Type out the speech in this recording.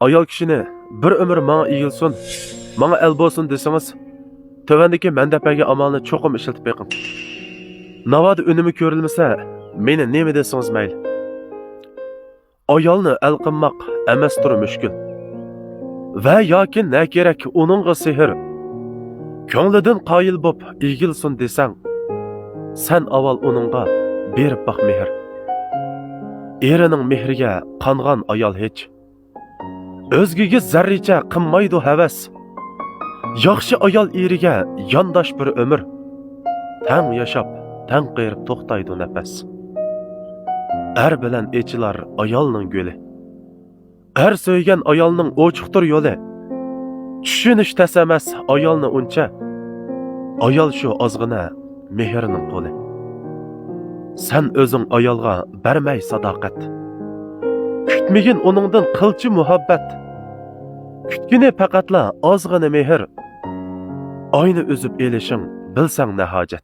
ayol kishini bir umr menga egilsin, menga el bo'lsin desangiz, tövendeki mendepaga amalni cho'qim ishlatib beqing. Navoda unimi ko'rilmasa, meni nima desangiz mayli. Ayolni el qilmoq emasdir mushkul. Va yoki ne kerak uningga sehr. Ko'nglidan qoyil bo'p egilsin desang, sen avval uningga berib baq mehr. Erining mehriga qangan ayol hech. O'zgiga zarricha qilmaydi havas. Yaxshi ayol eriga yondosh bir umr. Tang yashab, tang qerib to'xtaydi nafas. Er bilan echilar ayolning guli. Er söygen ayolning ochiqdir yo'li. Tushunish tasamas ayolni uncha. Ayol shu ozg'ina mehrning qo'li. Sen o'zing ayolga bermay sadoqat. Kutmagin uningdan qilchi muhabbat. Kutgini faqatla ozg'ina mehr. Oyni o'zib elishing bilsang ne hojat.